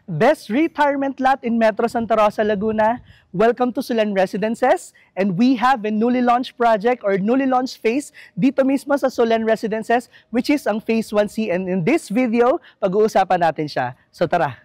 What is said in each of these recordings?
Best retirement lot in Metro Santa Rosa, Laguna. Welcome to Solen Residences, and we have a newly launched project or newly launched phase dito mismo sa Solen Residences, which is ang Phase 1C, and in this video, pag-uusapan natin siya. So tara!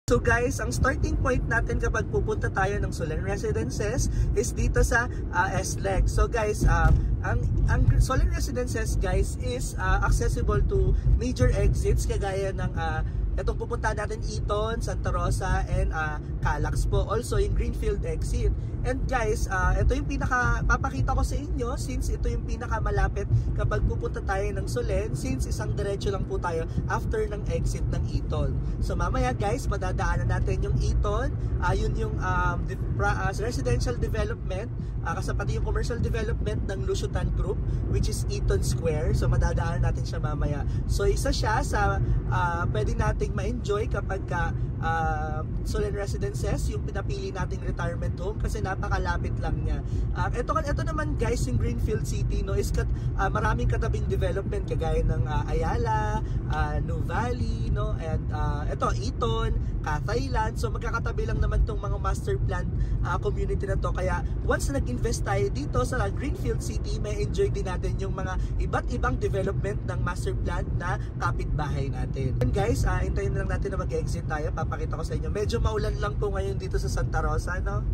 So guys, ang starting point natin kapag pupunta tayo ng Solen Residences is dito sa SLEC. So guys, ang Solen Residences guys is accessible to major exits kagaya ng itong pupuntahan natin Eton, Santa Rosa, and Calax po. Also yung Greenfield exit. And guys, ito yung papakita ko sa inyo since ito yung pinakamalapit kapag pupunta tayo ng Solen, since isang diretso lang po tayo after ng exit ng Eton. So mamaya guys, padadaanan natin yung Eton, yun yung residential development, kasapati yung commercial development ng Lusutan Group, which is Eton Square. So madadaanan natin siya mamaya. So isa siya sa pwede nating ma-enjoy kapag Solen Residences, yung pinapili nating retirement home kasi napakalapit lang niya. Ito naman guys, yung Greenfield City, no, is maraming katabing development kagaya ng Ayala, New Valley, no, and ito Eton, Kathailand. So magkakatabi lang naman tong mga master plan community na to. Kaya once nag-invest tayo dito sa Greenfield City, may enjoy din natin yung mga iba't ibang development ng master plan na kapitbahay natin. And guys, hintayin na lang natin na mag-exit tayo. Papakita ko sa inyo. Medyo maulan lang po ngayon dito sa Santa Rosa, no?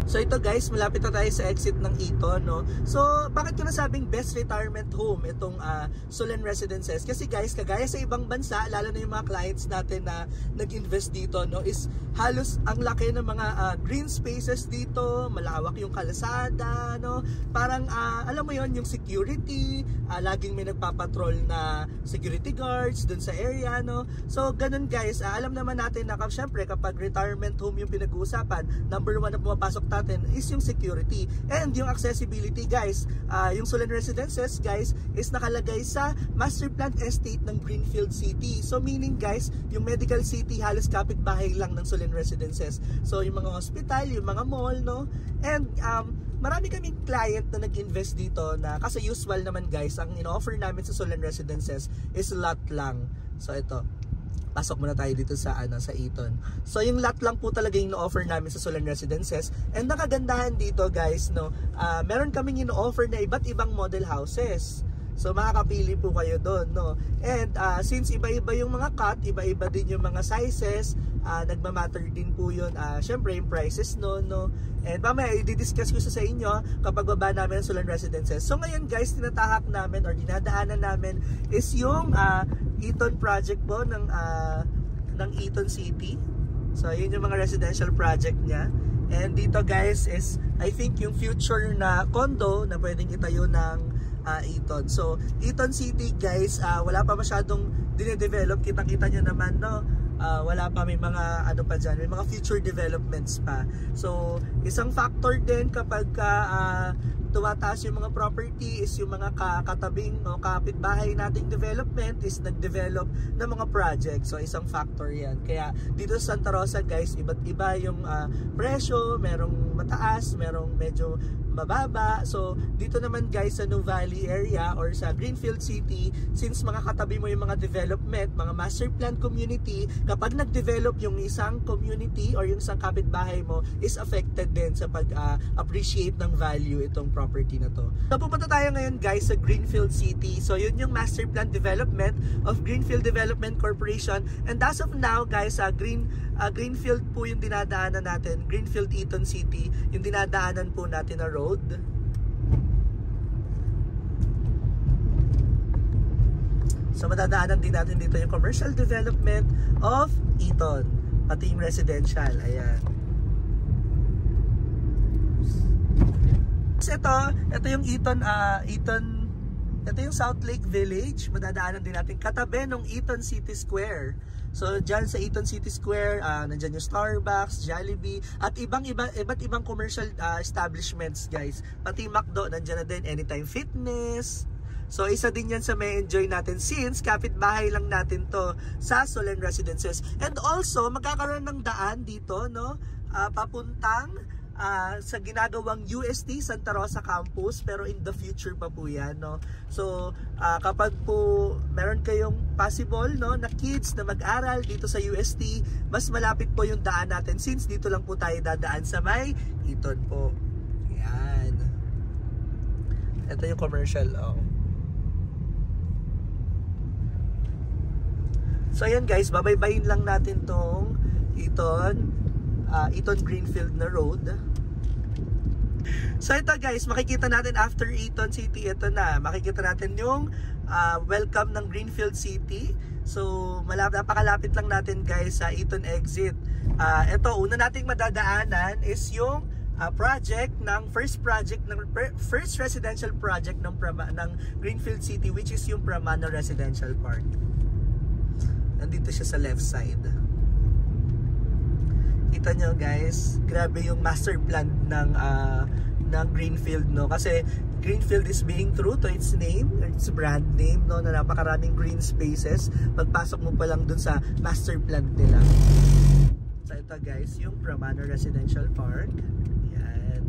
So ito guys, malapit na tayo sa exit ng Eton, no? So bakit ko nasabing best retirement home itong Solen Residences? Kasi guys, kagaya sa ibang bansa, lalo na yung mga clients natin na nag-invest dito, no, is halos ang laki ng mga green spaces dito, malawak yung kalsada, no? Parang alam mo yon, yung security, laging may nagpapatrol na security guards dun sa area, no? So ganun guys, alam naman natin na syempre kapag retirement home yung pinag-uusapan, number one na pumapasok natin is yung security and yung accessibility guys. Yung Solen Residences guys is nakalagay sa master plan estate ng Greenfield City. So meaning guys, yung medical city halos kapitbahay lang ng Solen Residences. So yung mga hospital, yung mga mall, no? And marami kaming client na nag-invest dito na kasi usual naman guys, ang in-offer namin sa Solen Residences is lot lang. So ito, pasok muna tayo dito sa sa Eton. So yung lot lang po talaga yung no-offer namin sa Solen Residences. And nakagandahan dito guys, no, meron kaming in-offer na iba't ibang model houses. So makakapili po kayo doon, no. And since iba-iba yung mga cut, iba-iba din yung mga sizes, nagmamatter din po yun. Syempre yung prices no. And mamaya i-discuss ko sa inyo kapag baba namin ang Solen Residences. So ngayon guys, tinatahak namin or dinadaanan namin is yung Eton project po ng Eton City. So yun yung mga residential project niya. And dito guys is I think yung future na condo na pwedeng itayo ng Eton. So Eton City guys, wala pa masyadong dinedevelop. Kitang-kita nyo naman, no? Wala pa, may mga ano pa dyan, may mga future developments pa. So isang factor din kapag tumataas yung mga property is yung mga katabing o kapitbahay nating development is nag-develop ng mga project. So isang factor yan. Kaya dito sa Santa Rosa guys, iba't iba yung presyo, merong mataas, merong medyo mababa. So dito naman guys sa New Valley area or sa Greenfield City, since makakatabi mo yung mga development, mga master plan community, kapag nag-develop yung isang community or yung isang kapitbahay mo is affected din sa pag-appreciate ng value itong property na to. So pupunta tayo ngayon guys sa Greenfield City. So yun yung master plan development of Greenfield Development Corporation, and as of now guys, Greenfield po yung dinadaanan natin. Greenfield Eton City, yung dinadaanan po natin na road. So madadaanan din natin dito yung commercial development of Eton, pati yung residential. Ayan. So ito yung Eton, ito yung South Lake Village. Madadaanan din natin katabi ng Eton City Square. So dyan sa Eton City Square, nandyan yung Starbucks, Jollibee, at iba't ibang commercial establishments, guys. Pati McDo, nandyan na din, Anytime Fitness. So isa din yan sa may enjoy natin since kapitbahay lang natin to sa Solen Residences. And also, magkakaroon ng daan dito, no? Papuntang sa ginagawang UST Santa Rosa Campus, pero in the future pa po yan, no? So kapag po meron kayong possible, no, na kids na mag-aral dito sa UST, mas malapit po yung daan natin since dito lang po tayo dadaan sa may Eton po. Yan. Ito yung commercial, oh. So ayan guys, babaybayin lang natin tong Eton Greenfield na road. So ito guys, makikita natin after Eton City, ito na, makikita natin yung welcome ng Greenfield City. So napakalapit lang natin guys sa Eton exit. Ito, una nating madadaanan is yung first residential project ng Greenfield City, which is yung Pramana Residential Park. Nandito siya sa left side. Kita nyo guys, grabe yung master plan ng Greenfield, no? Kasi Greenfield is being true to its name, its brand name, no? Na napakaraming green spaces. Pagpasok mo pa lang dun sa master plan nila. So ito guys, yung Pramana Residential Park. Yan.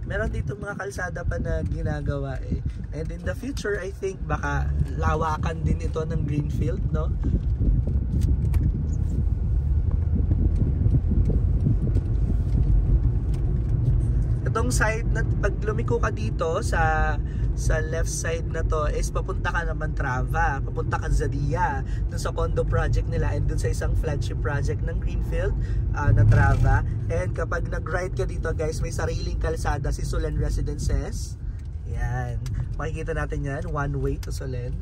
Meron dito mga kalsada pa na ginagawa eh. And in the future, I think baka lawakan din ito ng Greenfield, no? Itong side na pag lumiko ka dito sa left side na to is papunta ka naman Trava, papunta ka Zadia, dun sa condo project nila and dun sa isang flagship project ng Greenfield na Trava. And kapag nag-right ka dito guys, may sariling kalsada si Solen Residences. Yan, makikita natin yan, one way to Solen.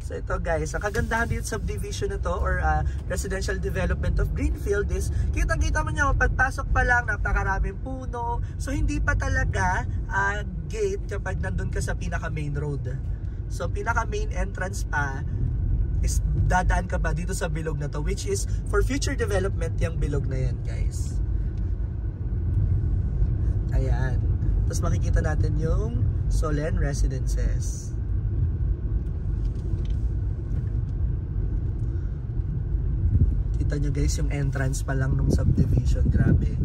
So ito guys, ang kagandahan dito sa subdivision na to or residential development of Greenfield is kitang-kita mo nyo, pagpasok pa lang napakaraming puno. So hindi pa talaga gate kapag nandun ka sa pinaka main road. So pinaka main entrance pa is dadaan ka ba dito sa bilog na to, which is for future development yung bilog na yan guys. Ayan. Tapos makikita natin yung Solen Residences. Kita nyo guys yung entrance pa lang ng subdivision. Grabe.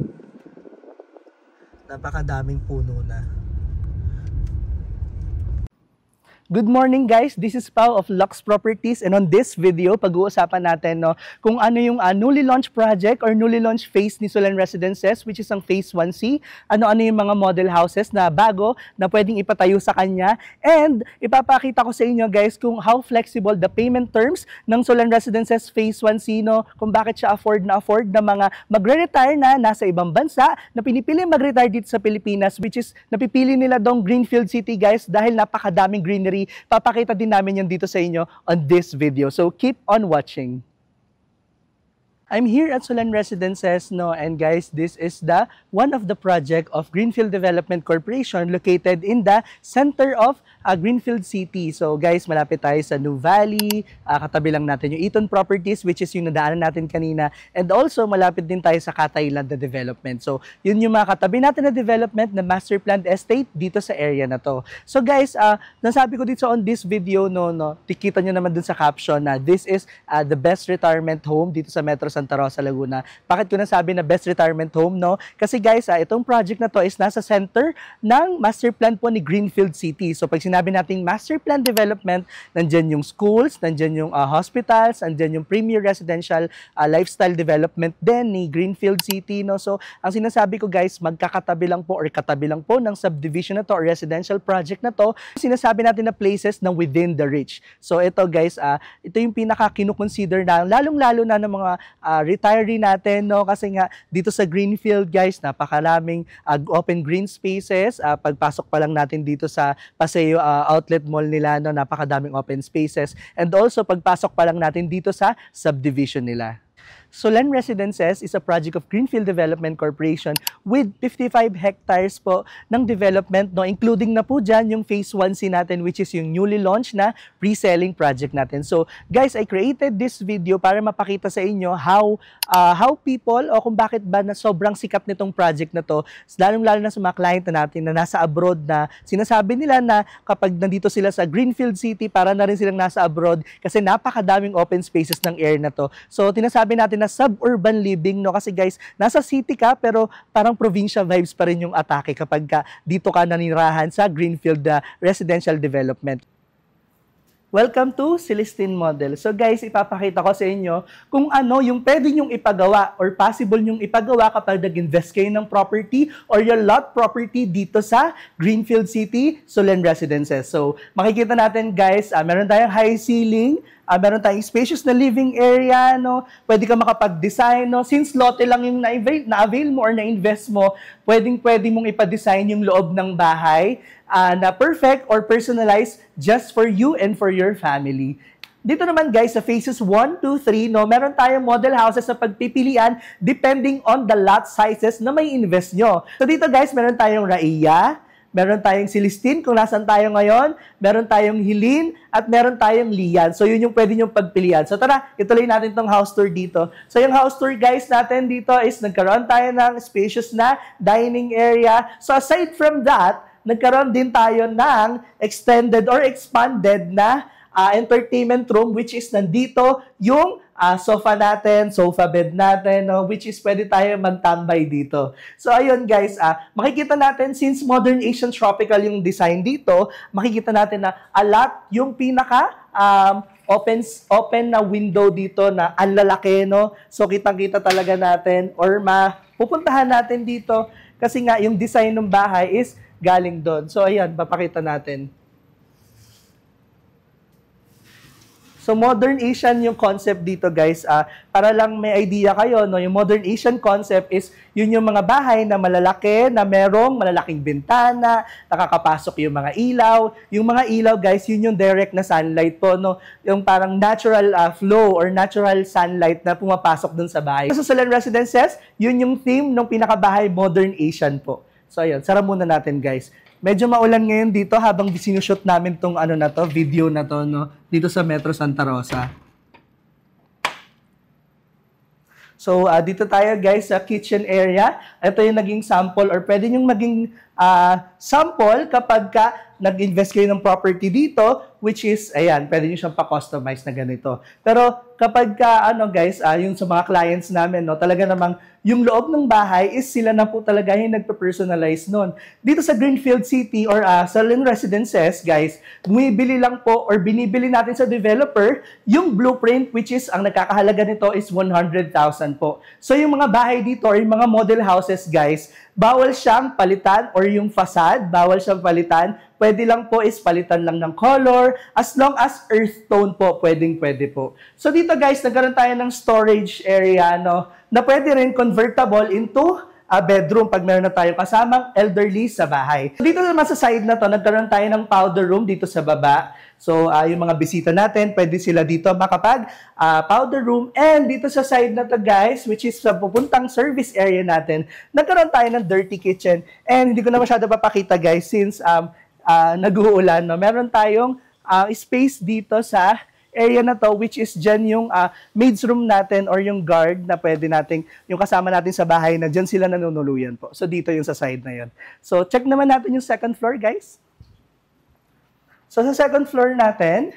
Napakadaming puno na. Good morning guys, this is Pao of Lux Properties and on this video, pag-uusapan natin kung ano yung newly launched project or newly launched phase ni Solen Residences, which is ang phase 1C, ano-ano yung mga model houses na bago na pwedeng ipatayo sa kanya, and ipapakita ko sa inyo guys kung how flexible the payment terms ng Solen Residences phase 1C, kung bakit siya afford na mga magre-retire na nasa ibang bansa na pinipili mag-retire dito sa Pilipinas, which is napipili nila dong Greenfield City guys dahil napakadaming greenery. Papakita din namin yan dito sa inyo on this video. So keep on watching. I'm here at Solen Residences, and guys, this is one of the project of Greenfield Development Corporation located in the center of Greenfield City. So guys, malapit tayo sa New Valley, katabi lang natin yung Eton Properties, which is yung nadaanan natin kanina, and also malapit din tayo sa Catayland na development. So yun yung mga katabi natin na development na master planned estate dito sa area na to. So guys, nasabi ko dito on this video, tikita nyo naman dun sa caption na this is the best retirement home dito sa Metro Santa Rosa, Laguna. Bakit ko nasabi na best retirement home, no? Kasi guys, itong project na to is nasa center ng master plan po ni Greenfield City. So pag sinabi nating master plan development, nandyan yung schools, nandyan yung hospitals, nandyan yung premier residential lifestyle development din ni Greenfield City, no? So ang sinasabi ko guys, magkakatabi lang po or katabi lang po ng subdivision na to or residential project na to, sinasabi natin na places na within the reach. So ito guys, ito yung pinaka kinukonsider na lalong-lalo na ng mga retiree natin, no? Kasi nga dito sa Greenfield guys, napakaraming open green spaces. Pagpasok pa lang natin dito sa Paseo Outlet Mall nila, no, napakadaming open spaces. And also pagpasok pa lang natin dito sa subdivision nila. Solen Residences is a project of Greenfield Development Corporation with 55 hectares po ng development, no, including na po dyan yung Phase 1C natin, which is yung newly launched na pre-selling project natin. So guys, I created this video para mapakita sa inyo how people o kung bakit ba na sobrang sikat nitong project na to, lalong-lalo na sa mga client na natin na nasa abroad, na sinasabi nila na kapag nandito sila sa Greenfield City, para na rin silang nasa abroad kasi napakadaming open spaces ng area na to. So tinasabi natin na suburban living, no, kasi guys, nasa city ka pero parang provincial vibes pa rin yung atake kapag dito ka nanirahan sa Greenfield residential development. Welcome to Celestine Model. So guys, ipapakita ko sa inyo kung ano yung pwede nyong ipagawa or possible nyong ipagawa kapag nag-invest kayo ng property or your lot property dito sa Greenfield City, Solen Residences. So makikita natin guys, meron tayong high ceiling, meron tayong spacious na living area, no? Pwede ka makapag-design, no? Since lote lang yung na-avail mo or na-invest mo, pwede mong ipa-design yung loob ng bahay na perfect or personalized just for you and for your family. Dito naman guys, sa phases 1, 2, 3, no, meron tayong model houses na pagpipilian depending on the lot sizes na may invest nyo. So dito guys, meron tayong Raiya, meron tayong Celestine kung nasan tayo ngayon, meron tayong Hilin, at meron tayong Lian. So yun yung pwede nyong pagpilian. So tara, ituloy natin tong house tour dito. So yung house tour guys natin dito is nagkaroon tayo ng spacious na dining area. So aside from that, nagkaroon din tayo ng extended or expanded na entertainment room, which is nandito yung sofa natin, sofa bed natin, no, which is pwede tayo magtambay dito. So ayun guys, makikita natin since modern Asian tropical yung design dito, makikita natin na a lot yung pinaka open na window dito na ang lalaki, no. So kitang-kita talaga natin or pupuntahan natin dito kasi nga yung design ng bahay is galing doon. So ayan, papakita natin. So modern Asian yung concept dito guys, para lang may idea kayo, no, yung modern Asian concept is yun yung mga bahay na malalaki, na merong malalaking bintana, nakakapasok yung mga ilaw. Yung mga ilaw guys, yun yung direct na sunlight po, no, yung parang natural flow or natural sunlight na pumapasok dun sa bahay. So sa Solen Residences, yun yung theme ng pinakabahay, modern Asian po. So ayun, sara muna natin guys. Medyo maulan ngayon dito habang sinushoot namin tong video na to, no, dito sa Metro Santa Rosa. So, dito tayo guys sa kitchen area. Ito yung naging sample or pwede yung maging sample kapag nag-invest kayo ng property dito, which is, ayan, pwede nyo siyang pa-customize na ganito. Pero kapag guys, yung sa mga clients namin, no, talaga namang yung loob ng bahay is sila na po talaga yung nagpa-personalize nun. Dito sa Greenfield City or Solen Residences, guys, bumibili lang po or binibili natin sa developer yung blueprint, which is, ang nagkakahalaga nito is 100,000 po. So yung mga bahay dito or yung mga model houses, guys, bawal siyang palitan or yung facade, bawal siyang palitan. Pwede lang po is palitan lang ng color, as long as earth tone po, pwede po. So dito guys, nagkaroon tayo ng storage area, no, na pwede rin convertible into a bedroom pag meron na tayo kasamang elderly sa bahay. Dito naman sa side na to, nagkaroon tayo ng powder room dito sa baba. So, yung mga bisita natin, pwede sila dito makapag powder room. And dito sa side na to guys, which is sa pupuntang service area natin, nagkaroon tayo ng dirty kitchen. And hindi ko na masyado papakita guys since nag-uulan, no? Meron tayong space dito sa area na to, which is dyan yung maid's room natin or yung guard na pwede nating, yung kasama natin sa bahay na dyan sila nanunuluyan po. So dito yung sa side na yun. So check naman natin yung second floor guys. So sa second floor natin,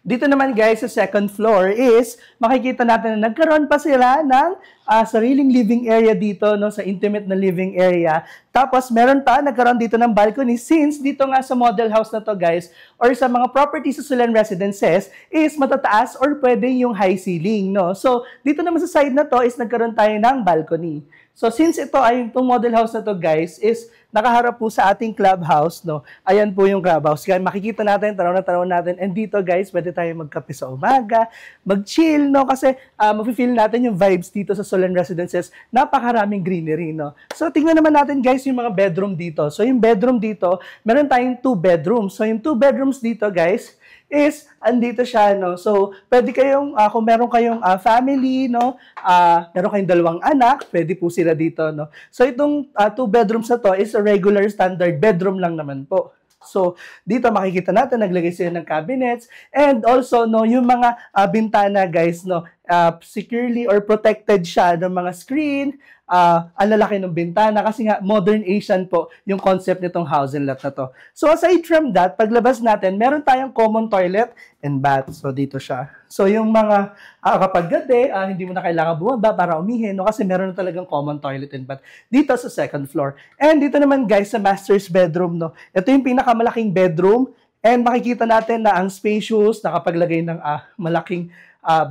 Dito naman guys, sa second floor is makikita natin na nagkaroon pa sila ng sariling living area dito, no, sa intimate na living area. Tapos meron pa, nagkaroon dito ng balcony since dito nga sa model house na to guys, or sa mga properties sa Solen Residences is matataas or pwede yung high ceiling, no. So dito naman sa side na to is nagkaroon tayo ng balcony. So since ito ay itong model house na to guys is nakaharap po sa ating clubhouse, no. Ayan po yung clubhouse. Kaya makikita natin, tanaw natin. And dito guys, pwede tayo magkape sa umaga, mag-chill, no, kasi mafe-feel natin yung vibes dito sa Solen Residences. Napakaraming greenery, no. So tingnan naman natin guys yung mga bedroom dito. So yung bedroom dito, meron tayong 2 bedrooms. So yung 2 bedrooms dito guys is andito siya, no. So pwede kayong kung meron kayong family, no, meron kayong 2 anak, pwede po sila dito, no. So itong 2 bedrooms na to is a regular standard bedroom lang naman po. So dito makikita natin naglagay sila ng cabinets and also, no, yung mga bintana guys, no, securely or protected siya ng mga screen. Ang lalaki ng bintana kasi nga modern Asian po yung concept nitong house and lot na to. So aside from that, paglabas natin, meron tayong common toilet and bath. So dito siya. So yung mga kapag gabi, hindi mo na kailangan bumaba para umihin, no, kasi meron na talagang common toilet and bath dito sa second floor. And dito naman guys sa master's bedroom, no. Ito yung pinakamalaking bedroom and makikita natin na ang spacious, nakapaglagay ng malaking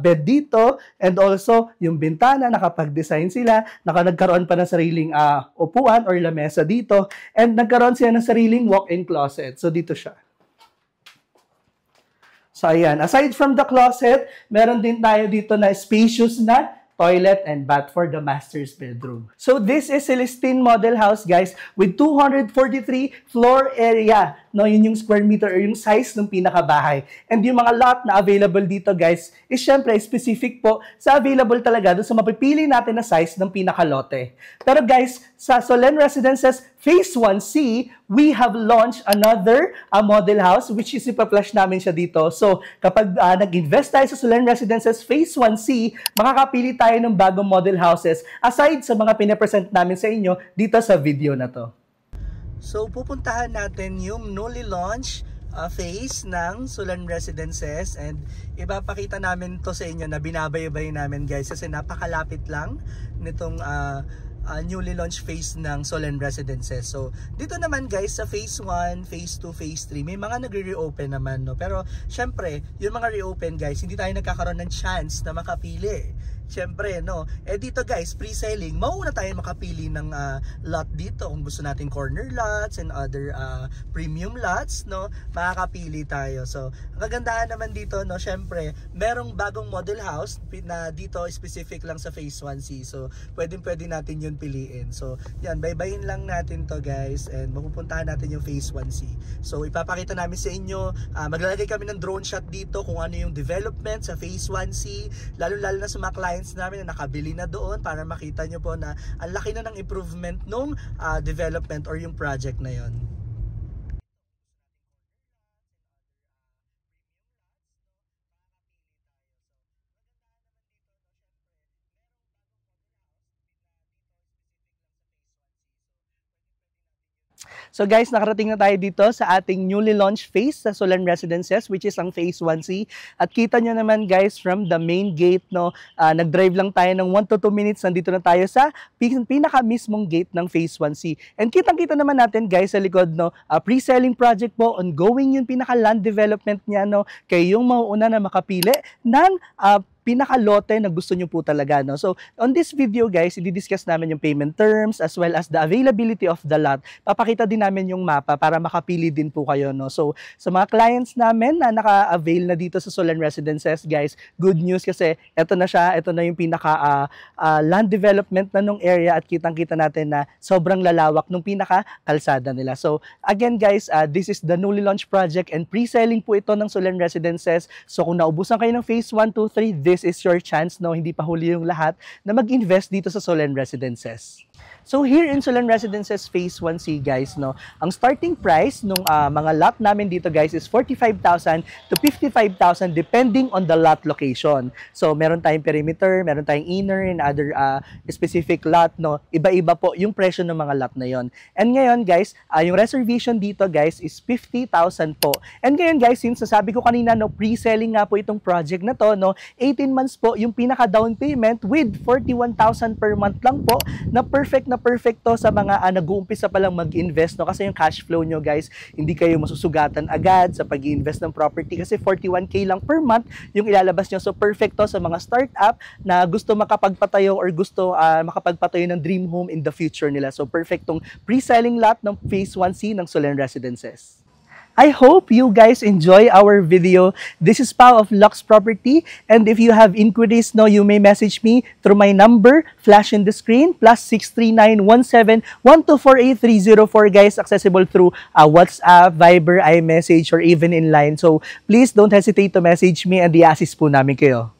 bed dito, and also yung bintana, nakapag-design sila, nagkaroon pa ng sariling upuan or lamesa dito, and nagkaroon sila ng sariling walk-in closet. So dito siya. So ayan, aside from the closet, meron din tayo dito na spacious na toilet and bath for the master's bedroom. So this is Celestine Model House guys with 243 floor area. No, yun yung square meter or yung size ng pinakabahay. And yung mga lot na available dito guys is syempre specific po sa available talaga doon sa mapipili natin na size ng pinakalote. Pero guys, sa Solen Residences Phase 1C, we have launched another model house which is ipa-flash namin siya dito. So kapag nag-invest tayo sa Solen Residences Phase 1C, makakapili tayo ng bagong model houses aside sa mga pinapresent namin sa inyo dito sa video na to. So, pupuntahan natin yung newly launched phase ng Solen Residences and ipapakita namin to sa inyo na binabaybay namin guys kasi napakalapit lang nitong newly launched phase ng Solen Residences. So, dito naman guys sa phase 1, phase 2, phase 3, may mga nagre-reopen naman, no? Pero, syempre, yung mga reopen guys, hindi tayo nagkakaroon ng chance na makapili. Siyempre, no? Dito guys, pre-selling, mauna tayo makapili ng lot dito. Kung gusto natin corner lots and other premium lots, no? Makakapili tayo. So, ang kagandahan naman dito, no? Siyempre, merong bagong model house na dito specific lang sa phase 1C. So, pwede natin yun piliin. So, yan, baybayin lang natin to guys and mapupuntahan natin yung phase 1C. So, ipapakita namin sa inyo, maglalagay kami ng drone shot dito kung ano yung development sa phase 1C, lalo-lalo na sa mga clients namin na nakabili na doon para makita nyo po na ang laki na ng improvement nung development or yung project na yon. So guys, nakarating na tayo dito sa ating newly launched phase sa Solen Residences which is ang phase 1C. At kita nyo naman guys from the main gate, no, nag-drive lang tayo ng 1 to 2 minutes, nandito na tayo sa pinaka mismong gate ng phase 1C. And kitang-kita naman natin guys sa likod, no, pre-selling project po, ongoing yung pinaka land development niya, no, kayo yung mauuna na makapili ng pinakalote na gusto nyo po talaga, no? So, on this video guys, i-discuss namin yung payment terms as well as the availability of the lot. Papakita din namin yung mapa para makapili din po kayo, no? So, sa mga clients namin na naka-avail na dito sa Solen Residences, guys, good news kasi ito na siya, ito na yung pinaka land development na nung area at kitang-kita natin na sobrang lalawak nung pinaka kalsada nila. So, again guys, this is the newly launched project and pre-selling po ito ng Solen Residences. So, kung naubusan kayo ng phase 1, 2, 3, this this is your chance, no, hindi pa huli yung lahat, na mag-invest dito sa Solen Residences. So here in Solen Residences Phase 1C guys, no, ang starting price nung mga lot namin dito guys is 45,000 to 55,000 depending on the lot location. So meron tayong perimeter, meron tayong inner and other specific lot, no. Iba-iba po yung presyo ng mga lot na yon. And ngayon guys, yung reservation dito guys is 50,000 po. And ngayon guys, since sasabi ko kanina, no, pre-selling nga po itong project na to, no, 18 months po yung pinaka down payment with 41,000 per month lang po, na perfect to sa mga nag-uumpisa pa lang mag-invest, no, kasi yung cash flow nyo guys, hindi kayo masusugatan agad sa pag-invest ng property kasi 41k lang per month yung ilalabas nyo. So perfect to sa mga startup na gusto makapagpatayo or gusto makapagpatayo ng dream home in the future nila. So perfect tong pre-selling lot ng Phase 1C ng Solen Residences. I hope you guys enjoy our video. This is Pao of Lux Property, and if you have inquiries, no, you may message me through my number, flash in the screen, +63917124830 guys, accessible through WhatsApp, Viber, iMessage, or even in line. So please don't hesitate to message me and i-assist po namin kayo.